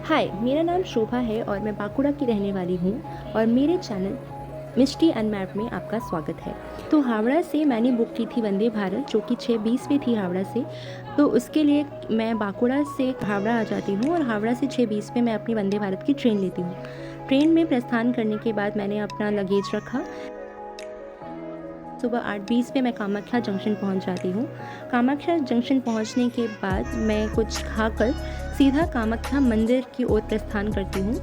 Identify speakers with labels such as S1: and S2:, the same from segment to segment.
S1: हाय, मेरा नाम शोभा है और मैं बांकुड़ा की रहने वाली हूँ और मेरे चैनल मिष्टी अनमैप्ड में आपका स्वागत है। तो हावड़ा से मैंने बुक की थी वंदे भारत, जो कि 6:20 पे थी हावड़ा से। तो उसके लिए मैं बांकुड़ा से हावड़ा आ जाती हूँ और हावड़ा से 6:20 पे मैं अपनी वंदे भारत की ट्रेन लेती हूँ। ट्रेन में प्रस्थान करने के बाद मैंने अपना लगेज रखा। सुबह 8:20 पे मैं कामाख्या जंक्शन पहुंच जाती हूँ। कामाख्या जंक्शन पहुंचने के बाद मैं कुछ खाकर सीधा कामाख्या मंदिर की ओर प्रस्थान करती हूँ।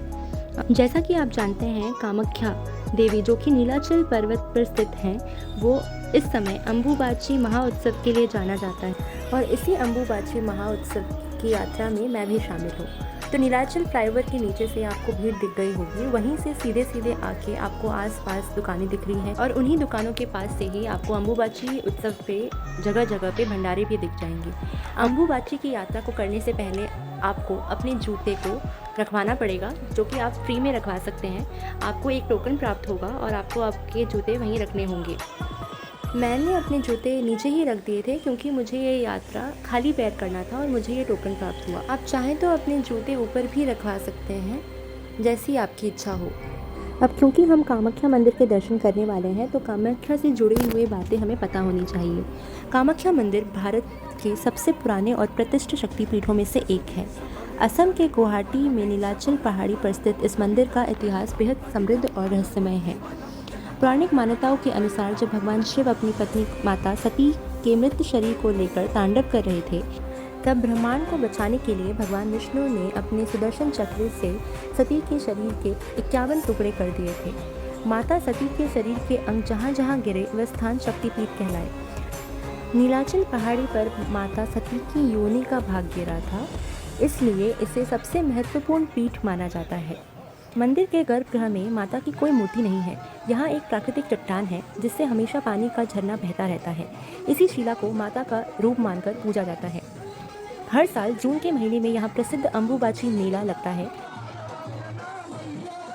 S1: जैसा कि आप जानते हैं, कामाख्या देवी जो कि नीलाचल पर्वत पर स्थित हैं, वो इस समय अम्बुबाची महाउत्सव के लिए जाना जाता है और इसी अम्बुबाची महाउत्सव की यात्रा में मैं भी शामिल हूँ। तो नीलाचल फ्लाईओवर के नीचे से आपको भीड़ दिख गई होगी, वहीं से सीधे सीधे आके आपको आसपास दुकानें दिख रही हैं और उन्हीं दुकानों के पास से ही आपको अम्बुबाची उत्सव पे जगह जगह पे भंडारे भी दिख जाएंगे। अम्बुबाची की यात्रा को करने से पहले आपको अपने जूते को रखवाना पड़ेगा, जो कि आप फ्री में रखवा सकते हैं। आपको एक टोकन प्राप्त होगा और आपको आपके जूते वहीं रखने होंगे। मैंने अपने जूते नीचे ही रख दिए थे क्योंकि मुझे ये यात्रा खाली पैर करना था और मुझे ये टोकन प्राप्त हुआ। आप चाहें तो अपने जूते ऊपर भी रखवा सकते हैं, जैसी आपकी इच्छा हो। अब क्योंकि हम कामाख्या मंदिर के दर्शन करने वाले हैं, तो कामाख्या से जुड़ी हुई बातें हमें पता होनी चाहिए। कामाख्या मंदिर भारत के सबसे पुराने और प्रतिष्ठित शक्तिपीठों में से एक है। असम के गुवाहाटी में नीलाचल पहाड़ी पर स्थित इस मंदिर का इतिहास बेहद समृद्ध और रहस्यमय है। पौराणिक मान्यताओं के अनुसार जब भगवान शिव अपनी पत्नी माता सती के मृत शरीर को लेकर तांडव कर रहे थे, तब ब्रह्मांड को बचाने के लिए भगवान विष्णु ने अपने सुदर्शन चक्र से सती के शरीर के 51 टुकड़े कर दिए थे। माता सती के शरीर के अंग जहाँ जहाँ गिरे वह स्थान शक्तिपीठ कहलाए। नीलाचल पहाड़ी पर माता सती की योनि का भाग गिरा था, इसलिए इसे सबसे महत्वपूर्ण पीठ माना जाता है। मंदिर के गर्भगृह में माता की कोई मूर्ति नहीं है। यहाँ एक प्राकृतिक चट्टान है जिससे हमेशा पानी का झरना बहता रहता है। इसी शिला को माता का रूप मानकर पूजा जाता है। हर साल जून के महीने में यहाँ प्रसिद्ध अम्बुबाची मेला लगता है।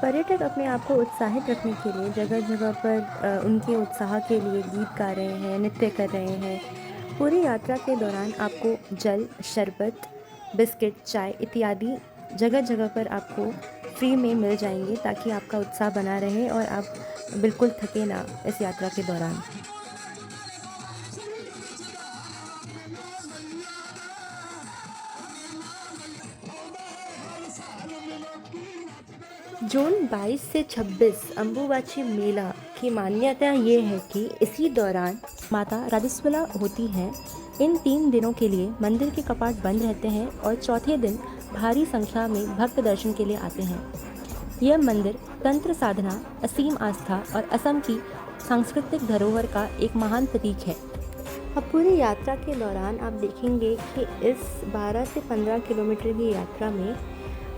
S1: पर्यटक अपने आप को उत्साहित रखने के लिए जगह जगह पर उनके उत्साह के लिए गीत गा रहे हैं, नृत्य कर रहे हैं। पूरी यात्रा के दौरान आपको जल, शरबत, बिस्किट, चाय इत्यादि जगह जगह पर आपको फ्री में मिल जाएंगे, ताकि आपका उत्साह बना रहे और आप बिल्कुल थके ना इस यात्रा के दौरान। जून 22 से 26 अम्बुबाची मेला की मान्यता ये है कि इसी दौरान माता राजस्वला होती हैं। इन 3 दिनों के लिए मंदिर के कपाट बंद रहते हैं और चौथे दिन भारी संख्या में भक्त दर्शन के लिए आते हैं। यह मंदिर तंत्र साधना, असीम आस्था और असम की सांस्कृतिक धरोहर का एक महान प्रतीक है। अब पूरी यात्रा के दौरान आप देखेंगे कि इस 12 से 15 किलोमीटर की यात्रा में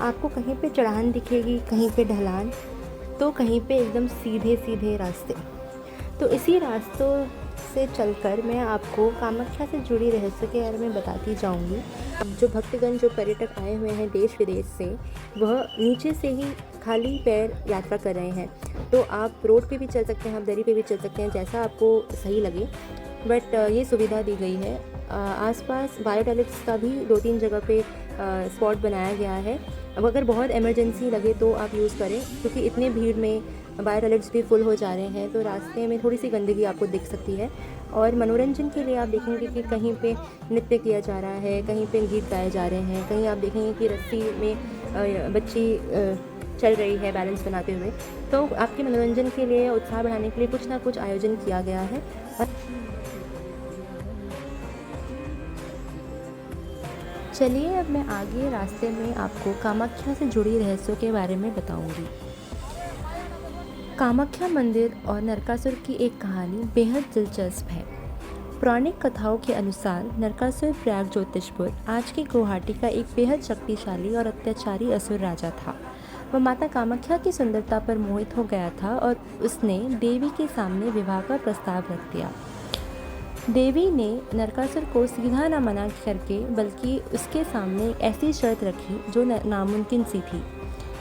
S1: आपको कहीं पे चढ़ान दिखेगी, कहीं पे ढलान, तो कहीं पे एकदम सीधे सीधे रास्ते। तो इसी रास्तों से चलकर मैं आपको कामाख्या से जुड़ी रहस्य के बारे में बताती जाऊंगी। अब जो भक्तगण, जो पर्यटक आए हुए हैं देश विदेश से, वह नीचे से ही खाली पैर यात्रा कर रहे हैं। तो आप रोड पे भी चल सकते हैं, आप दरी पे भी चल सकते हैं, जैसा आपको सही लगे। बट ये सुविधा दी गई है। आसपास बायो टॉयलेट्स का भी 2-3 जगह पे स्पॉट बनाया गया है। अब अगर बहुत इमरजेंसी लगे तो आप यूज़ करें, क्योंकि इतने भीड़ में बायो टॉयलेट्स भी फुल हो जा रहे हैं, तो रास्ते में थोड़ी सी गंदगी आपको दिख सकती है। और मनोरंजन के लिए आप देखेंगे कि कहीं पे नृत्य किया जा रहा है, कहीं पे गीत गाए जा रहे हैं, कहीं आप देखेंगे कि रस्सी में बच्ची चल रही है बैलेंस बनाते हुए। तो आपके मनोरंजन के लिए, उत्साह बढ़ाने के लिए कुछ ना कुछ आयोजन किया गया है। चलिए अब मैं आगे रास्ते में आपको कामाख्या से जुड़ी रहस्यों के बारे में बताऊंगी। कामाख्या मंदिर और नरकासुर की एक कहानी बेहद दिलचस्प है। पौराणिक कथाओं के अनुसार नरकासुर प्रयाग ज्योतिषपुर, आज की गुवाहाटी का एक बेहद शक्तिशाली और अत्याचारी असुर राजा था। वह माता कामाख्या की सुंदरता पर मोहित हो गया था और उसने देवी के सामने विवाह का प्रस्ताव रख दिया। देवी ने नरकासुर को सीधा न मना करके, बल्कि उसके सामने एक ऐसी शर्त रखी जो नामुमकिन सी थी।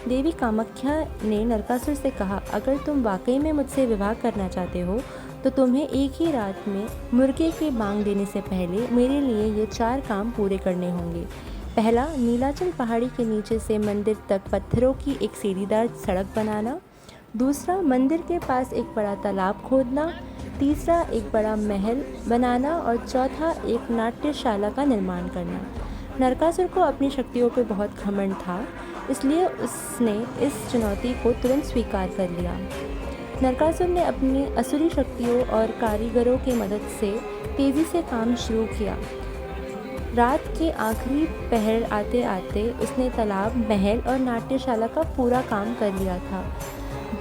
S1: देवी कामाख्या ने नरकासुर से कहा, अगर तुम वाकई में मुझसे विवाह करना चाहते हो तो तुम्हें एक ही रात में मुर्गे के बांग देने से पहले मेरे लिए ये 4 काम पूरे करने होंगे। पहला, नीलाचल पहाड़ी के नीचे से मंदिर तक पत्थरों की एक सीढ़ीदार सड़क बनाना। दूसरा, मंदिर के पास एक बड़ा तालाब खोदना। तीसरा, एक बड़ा महल बनाना। और चौथा, एक नाट्यशाला का निर्माण करना। नरकासुर को अपनी शक्तियों पर बहुत घमंड था, इसलिए उसने इस चुनौती को तुरंत स्वीकार कर लिया। नरकासुर ने अपनी असुरी शक्तियों और कारीगरों की मदद से तेज़ी से काम शुरू किया। रात के आखिरी पहर आते आते उसने तालाब, महल और नाट्यशाला का पूरा काम कर लिया था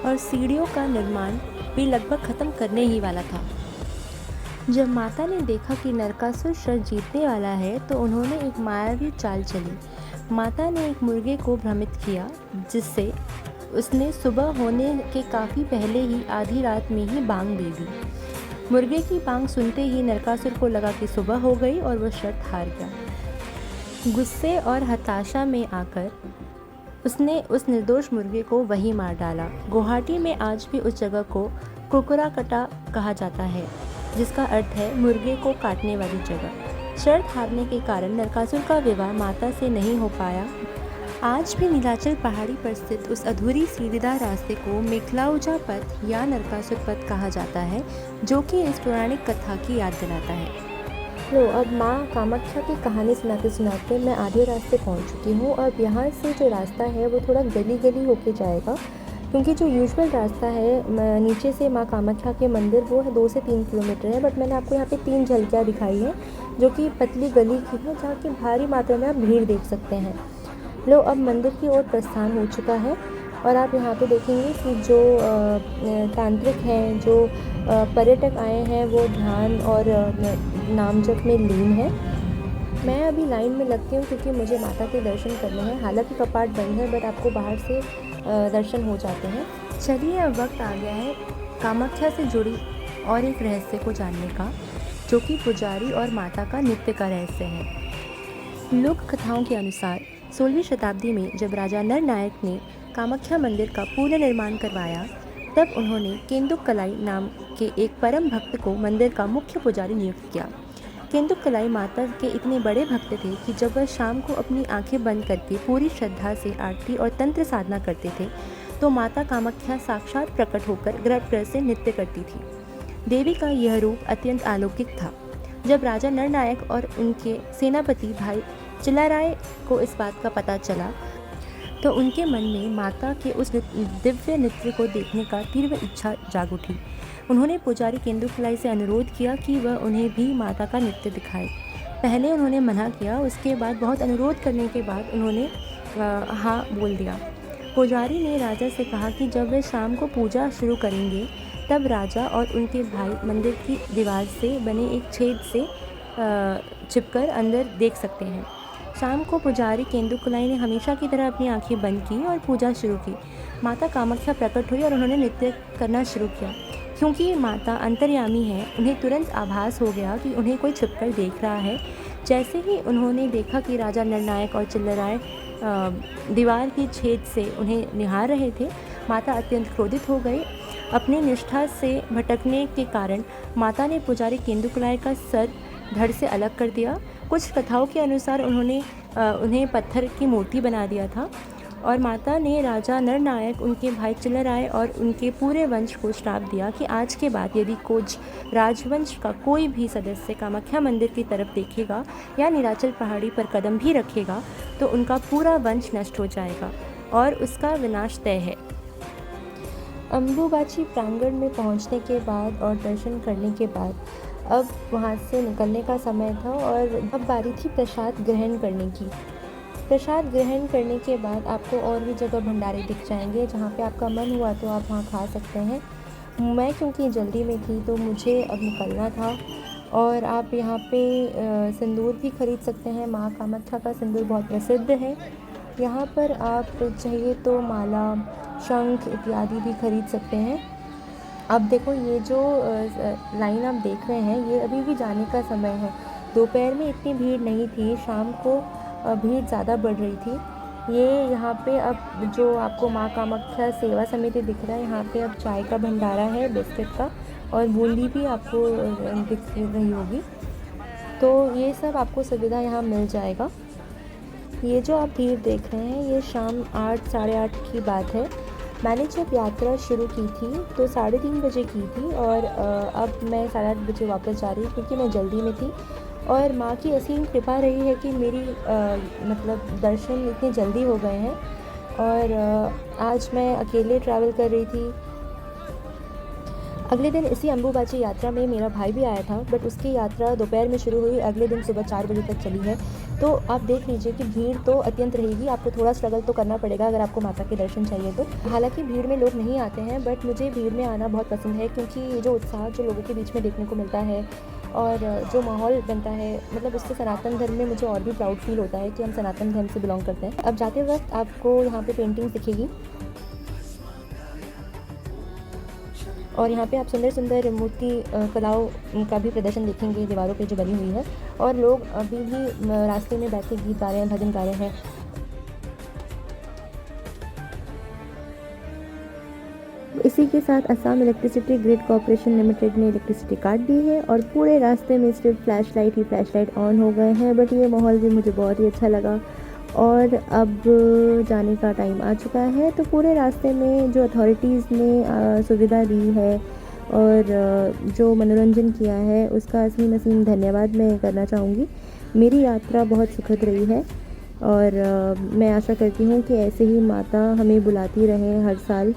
S1: और सीढ़ियों का निर्माण भी लगभग ख़त्म करने ही वाला था। जब माता ने देखा कि नरकासुर शर जीतने वाला है तो उन्होंने एक मायावी चाल चली। माता ने एक मुर्गे को भ्रमित किया, जिससे उसने सुबह होने के काफ़ी पहले ही आधी रात में ही बांग दे दी। मुर्गे की बांग सुनते ही नरकासुर को लगा कि सुबह हो गई और वह शर्त हार गया। गुस्से और हताशा में आकर उसने उस निर्दोष मुर्गे को वहीं मार डाला। गुवाहाटी में आज भी उस जगह को कुकुराकटा कहा जाता है, जिसका अर्थ है मुर्गे को काटने वाली जगह। शर्त हारने के कारण नरकासुर का विवाह माता से नहीं हो पाया। आज भी नीलाचल पहाड़ी पर स्थित उस अधूरी सीढ़ीदार रास्ते को मेखलाउजा पथ या नरकासुर पथ कहा जाता है, जो कि इस पौराणिक कथा की याद दिलाता है। लो, अब माँ कामाख्या की कहानी सुनाते सुनाते मैं आधे रास्ते पहुँच चुकी हूँ। अब यहाँ से जो रास्ता है वो थोड़ा गली गली होके जाएगा, क्योंकि जो यूजुअल रास्ता है नीचे से माँ कामाख्या के मंदिर वो है 2 से 3 किलोमीटर है, बट मैंने आपको यहाँ पे 3 झलकियाँ दिखाई हैं जो कि पतली गली की है, जहाँ की भारी मात्रा में आप भीड़ देख सकते हैं। लो, अब मंदिर की ओर प्रस्थान हो चुका है और आप यहाँ पे देखेंगे कि जो तांत्रिक हैं, जो पर्यटक आए हैं, वो ध्यान और नाम जप में लीन है। मैं अभी लाइन में लगती हूँ क्योंकि मुझे माता के दर्शन करने हैं। हालांकि कपाट बंद है, बट आपको बाहर से दर्शन हो जाते हैं। चलिए, अब वक्त आ गया है कामाख्या से जुड़ी और एक रहस्य को जानने का, जो कि पुजारी और माता का नित्य का रहस्य है। लोक कथाओं के अनुसार 16वीं शताब्दी में जब राजा नरनायक ने कामाख्या मंदिर का पुनर्निर्माण करवाया, तब उन्होंने केंदुकलाई नाम के एक परम भक्त को मंदिर का मुख्य पुजारी नियुक्त किया। केंदुकलाई माता के इतने बड़े भक्त थे कि जब वह शाम को अपनी आंखें बंद करके पूरी श्रद्धा से आरती और तंत्र साधना करते थे, तो माता कामाख्या साक्षात प्रकट होकर गर्भगृह से नृत्य करती थी। देवी का यह रूप अत्यंत अलौकिक था। जब राजा नरनायक और उनके सेनापति भाई चिल्लाराय को इस बात का पता चला, तो उनके मन में माता के उस दिव्य नृत्य को देखने का तीव्र इच्छा जाग उठी। उन्होंने पुजारी केंदुकलाई से अनुरोध किया कि वह उन्हें भी माता का नृत्य दिखाए। पहले उन्होंने मना किया, उसके बाद बहुत अनुरोध करने के बाद उन्होंने हाँ बोल दिया। पुजारी ने राजा से कहा कि जब वे शाम को पूजा शुरू करेंगे, तब राजा और उनके भाई मंदिर की दीवार से बने एक छेद से छिपकर अंदर देख सकते हैं। शाम को पुजारी केंदुकलाई ने हमेशा की तरह अपनी आंखें बंद की और पूजा शुरू की। माता कामाख्या प्रकट हुई और उन्होंने नृत्य करना शुरू किया। क्योंकि माता अंतर्यामी है, उन्हें तुरंत आभास हो गया कि उन्हें कोई छिपकर देख रहा है। जैसे ही उन्होंने देखा कि राजा नरनायक और चिल्लाराय दीवार की छेद से उन्हें निहार रहे थे, माता अत्यंत क्रोधित हो गई। अपनी निष्ठा से भटकने के कारण माता ने पुजारी केंदुकलाई का सर धड़ से अलग कर दिया। कुछ कथाओं के अनुसार उन्होंने उन्हें पत्थर की मूर्ति बना दिया था और माता ने राजा नरनायक, उनके भाई चिल्लाराय और उनके पूरे वंश को श्राप दिया कि आज के बाद यदि कोच राजवंश का कोई भी सदस्य कामाख्या मंदिर की तरफ देखेगा या नीलाचल पहाड़ी पर कदम भी रखेगा, तो उनका पूरा वंश नष्ट हो जाएगा और उसका विनाश तय है। अम्बुबाची प्रांगण में पहुंचने के बाद और दर्शन करने के बाद अब वहाँ से निकलने का समय था और अब बारी थी प्रसाद ग्रहण करने की। प्रसाद ग्रहण करने के बाद आपको और भी जगह भंडारे दिख जाएंगे, जहाँ पे आपका मन हुआ तो आप वहाँ खा सकते हैं। मैं क्योंकि जल्दी में थी तो मुझे अब निकलना था। और आप यहाँ पे सिंदूर भी खरीद सकते हैं। माँ कामाख्या का सिंदूर बहुत प्रसिद्ध है। यहाँ पर आप चाहिए तो माला, शंख इत्यादि भी खरीद सकते हैं। अब देखो, ये जो लाइन आप देख रहे हैं, ये अभी भी जाने का समय है। दोपहर में इतनी भीड़ नहीं थी, शाम को भीड़ ज़्यादा बढ़ रही थी। ये यहाँ पे अब जो आपको माँ कामाख्या सेवा समिति दिख रहा है, यहाँ पे अब चाय का भंडारा है, बिस्किट का, और बूंदी भी आपको दिख रही होगी। तो ये सब आपको सुविधा यहाँ मिल जाएगा। ये जो आप भीड़ देख रहे हैं ये शाम 8 साढ़े 8 की बात है। मैंने जब यात्रा शुरू की थी तो 3:30 बजे की थी और अब मैं 8:30 बजे वापस जा रही हूँ क्योंकि मैं जल्दी में थी। और माँ की असीम कृपा रही है कि मेरी मतलब दर्शन इतने जल्दी हो गए हैं। और आज मैं अकेले ट्रैवल कर रही थी। अगले दिन इसी अम्बुबाची यात्रा में मेरा भाई भी आया था, बट उसकी यात्रा दोपहर में शुरू हुई, अगले दिन सुबह 4 बजे तक चली है। तो आप देख लीजिए कि भीड़ तो अत्यंत रहेगी, आपको थोड़ा स्ट्रगल तो करना पड़ेगा अगर आपको माता के दर्शन चाहिए तो। हालांकि भीड़ में लोग नहीं आते हैं, बट मुझे भीड़ में आना बहुत पसंद है क्योंकि जो उत्साह जो लोगों के बीच में देखने को मिलता है और जो माहौल बनता है, मतलब उससे सनातन धर्म में मुझे और भी प्राउड फील होता है कि हम सनातन धर्म से बिलोंग करते हैं। अब जाते वक्त आपको यहाँ पे पेंटिंग्स दिखेगी और यहाँ पे आप सुंदर सुंदर मूर्ति कलाओं का भी प्रदर्शन देखेंगे दीवारों पे जो बनी हुई है। और लोग अभी भी रास्ते में बैठे गीत गा रहे हैं, भजन गा रहे हैं। इसी के साथ Assam electricity grid corporation limited ने इलेक्ट्रिसिटी काट दी है और पूरे रास्ते में सिर्फ फ्लैशलाइट ऑन हो गए हैं। बट ये माहौल भी मुझे बहुत ही अच्छा लगा और अब जाने का टाइम आ चुका है। तो पूरे रास्ते में जो अथॉरिटीज़ ने सुविधा दी है और जो मनोरंजन किया है उसका असीम असीम धन्यवाद मैं करना चाहूँगी। मेरी यात्रा बहुत सुखद रही है और मैं आशा करती हूँ कि ऐसे ही माता हमें बुलाती रहे हर साल।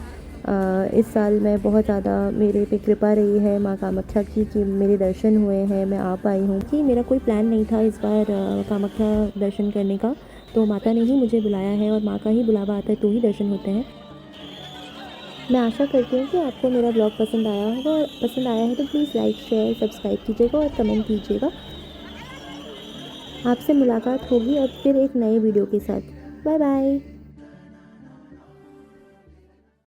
S1: इस साल मैं बहुत ज़्यादा मेरे पे कृपा रही है माँ कामाख्या की कि मेरे दर्शन हुए हैं, मैं आ पाई हूँ। कि मेरा कोई प्लान नहीं था इस बार कामाख्या दर्शन करने का, तो माता ने ही मुझे बुलाया है और माँ का ही बुलावा आता है तो ही दर्शन होते हैं। मैं आशा करती हूँ कि आपको मेरा ब्लॉग पसंद आया होगा और पसंद आया है तो प्लीज़ लाइक शेयर सब्सक्राइब कीजिएगा और कमेंट कीजिएगा। आपसे मुलाकात होगी अब फिर एक नए वीडियो के साथ। Bye bye.